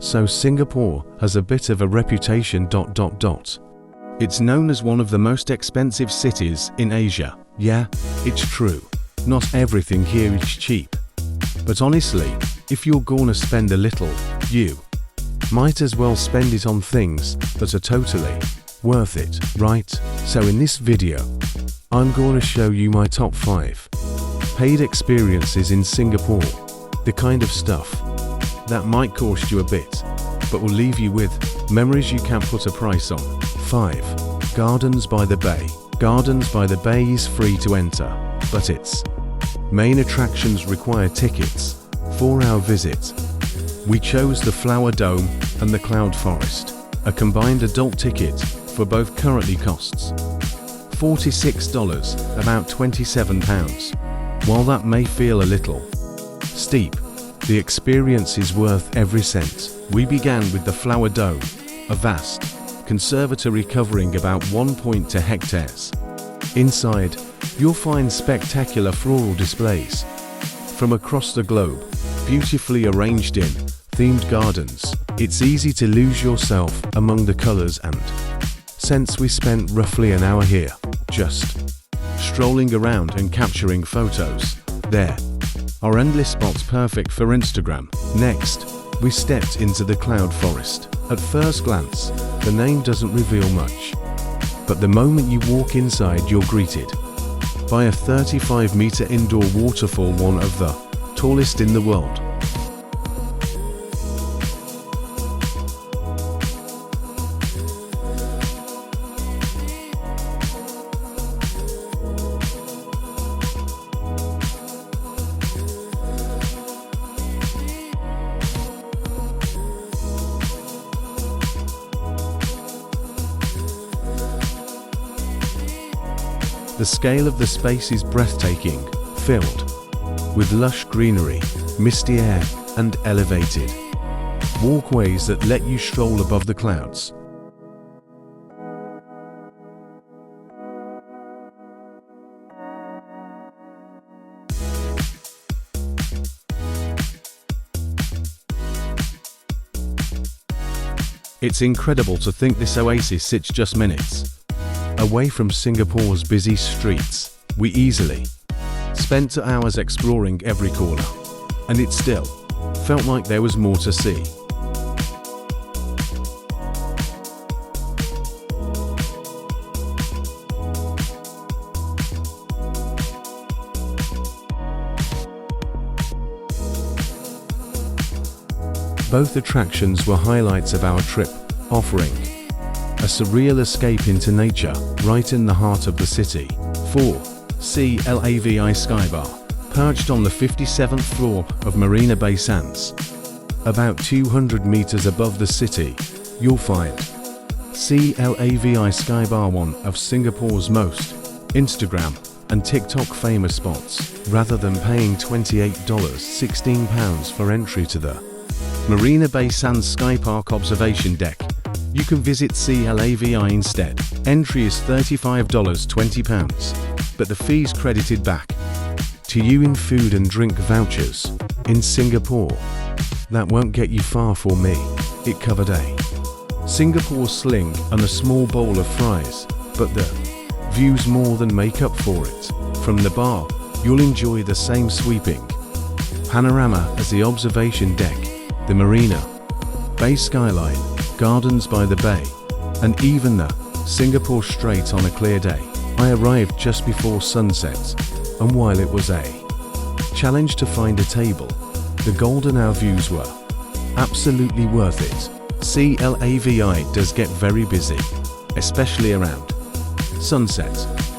So Singapore has a bit of a reputation. It's known as one of the most expensive cities in Asia. Yeah, it's true. Not everything here is cheap. But honestly, if you're gonna spend a little, you might as well spend it on things that are totally worth it, right? So in this video, I'm gonna show you my top 5 paid experiences in Singapore. The kind of stuff that might cost you a bit, but will leave you with memories you can't put a price on. 5. Gardens by the Bay. Gardens by the Bay is free to enter, but its main attractions require tickets. For our visit, we chose the Flower Dome and the Cloud Forest. A combined adult ticket for both currently costs $46, about £27. While that may feel a little steep, the experience is worth every cent. We began with the Flower Dome, a vast conservatory covering about 1.2 hectares. Inside, you'll find spectacular floral displays from across the globe, beautifully arranged in themed gardens. It's easy to lose yourself among the colors, and since we spent roughly an hour here, just strolling around and capturing photos, there are endless spots perfect for Instagram. Next, we stepped into the Cloud Forest. At first glance, the name doesn't reveal much, but the moment you walk inside, you're greeted by a 35-meter indoor waterfall, one of the tallest in the world. The scale of the space is breathtaking, filled with lush greenery, misty air, and elevated walkways that let you stroll above the clouds. It's incredible to think this oasis sits just minutes away from Singapore's busy streets. We easily spent hours exploring every corner, and it still felt like there was more to see. Both attractions were highlights of our trip, offering a surreal escape into nature right in the heart of the city. 4. CLAVI Skybar. Perched on the 57th floor of Marina Bay Sands, about 200 meters above the city, you'll find CLAVI Skybar, one of Singapore's most Instagram and TikTok famous spots. Rather than paying $28, £16 for entry to the Marina Bay Sands Sky Park observation deck, you can visit CLAVI instead. Entry is $35, £20, but the fees credited back to you in food and drink vouchers. In Singapore, that won't get you far for me. It covered a Singapore sling and a small bowl of fries, but the views more than make up for it. From the bar, you'll enjoy the same sweeping panorama as the observation deck, the Marina Bay skyline, Gardens by the Bay, and even the Singapore Strait on a clear day. I arrived just before sunset, and while it was a challenge to find a table, the golden hour views were absolutely worth it. CLAVI does get very busy, especially around sunset,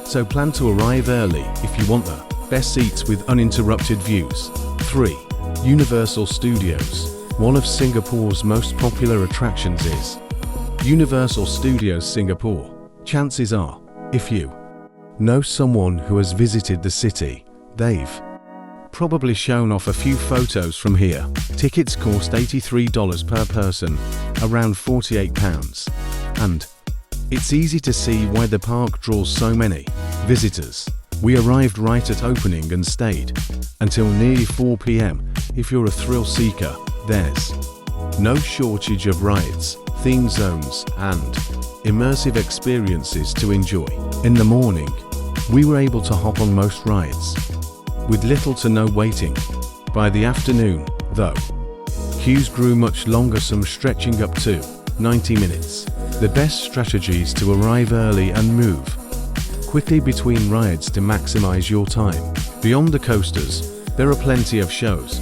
so plan to arrive early if you want the best seats with uninterrupted views. 3. Universal Studios. One of Singapore's most popular attractions is Universal Studios Singapore. Chances are, if you know someone who has visited the city, they've probably shown off a few photos from here. Tickets cost $83 per person, around £48, and it's easy to see why the park draws so many visitors. We arrived right at opening and stayed until nearly 4 p.m. If you're a thrill seeker, there's No shortage of rides, theme zones, and immersive experiences to enjoy. In the morning, we were able to hop on most rides, with little to no waiting. By the afternoon, though, queues grew much longer, some stretching up to 90 minutes. The best strategy is to arrive early and move quickly between rides to maximize your time. Beyond the coasters, there are plenty of shows,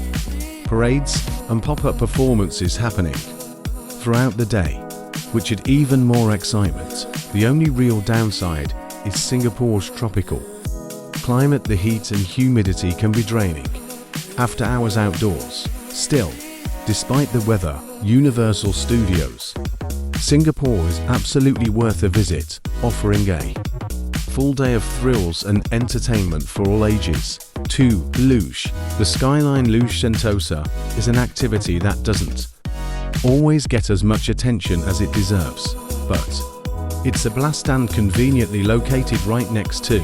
parades, and pop-up performances happening throughout the day, which add even more excitement. The only real downside is Singapore's tropical climate. The heat and humidity can be draining after hours outdoors. Still, despite the weather, Universal Studios Singapore is absolutely worth a visit, offering a full day of thrills and entertainment for all ages. 2. Luge. The Skyline Luge Sentosa is an activity that doesn't always get as much attention as it deserves, but it's a blast and conveniently located right next to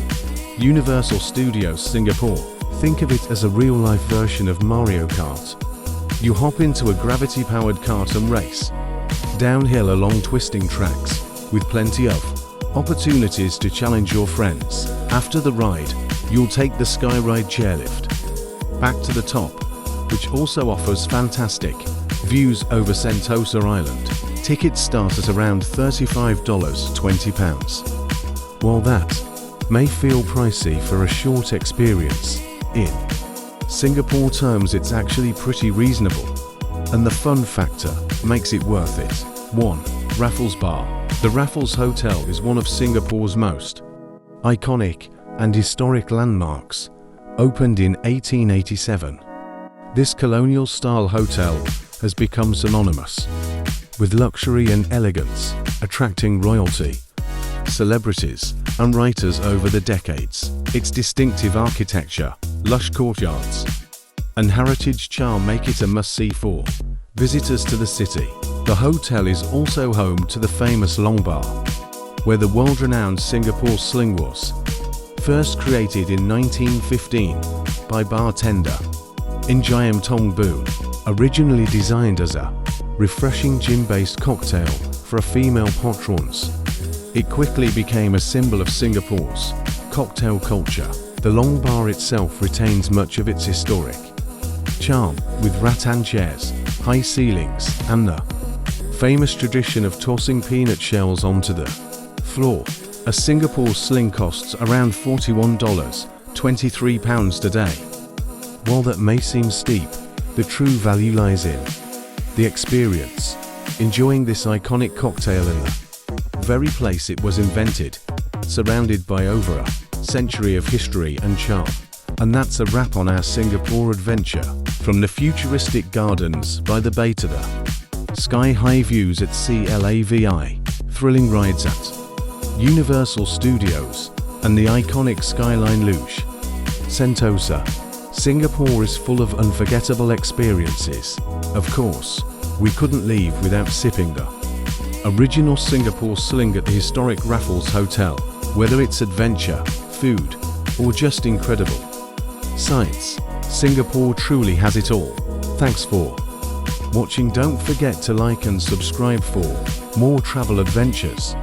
Universal Studios Singapore. Think of it as a real-life version of Mario Kart. You hop into a gravity-powered kart and race downhill along twisting tracks, with plenty of opportunities to challenge your friends. After the ride, you'll take the Skyride chairlift back to the top, which also offers fantastic views over Sentosa Island. Tickets start at around $35-20. While that may feel pricey for a short experience, in Singapore terms it's actually pretty reasonable, and the fun factor makes it worth it. 1. Raffles Bar. The Raffles Hotel is one of Singapore's most iconic and historic landmarks. Opened in 1887, this colonial-style hotel has become synonymous with luxury and elegance, attracting royalty, celebrities, and writers over the decades. Its distinctive architecture, lush courtyards, and heritage charm make it a must-see for visitors to the city. The hotel is also home to the famous Long Bar, where the world-renowned Singapore Sling was first created in 1915 by bartender Injayam Tong Boon. Originally designed as a refreshing gin-based cocktail for a female patrons, it quickly became a symbol of Singapore's cocktail culture. The Long Bar itself retains much of its historic charm, with rattan chairs, high ceilings, and the famous tradition of tossing peanut shells onto the floor. A Singapore sling costs around $41-23 today. While that may seem steep, the true value lies in the experience, enjoying this iconic cocktail in the very place it was invented, surrounded by over a century of history and charm. And that's a wrap on our Singapore adventure. From the futuristic gardens by the bay to the sky-high views at CLAVI, thrilling rides at Universal Studios, and the iconic Skyline Luge Sentosa, Singapore is full of unforgettable experiences. Of course, we couldn't leave without sipping the original Singapore Sling at the historic Raffles Hotel. Whether it's adventure, food, or just incredible sights, Singapore truly has it all. Thanks for watching. Don't forget to like and subscribe for more travel adventures.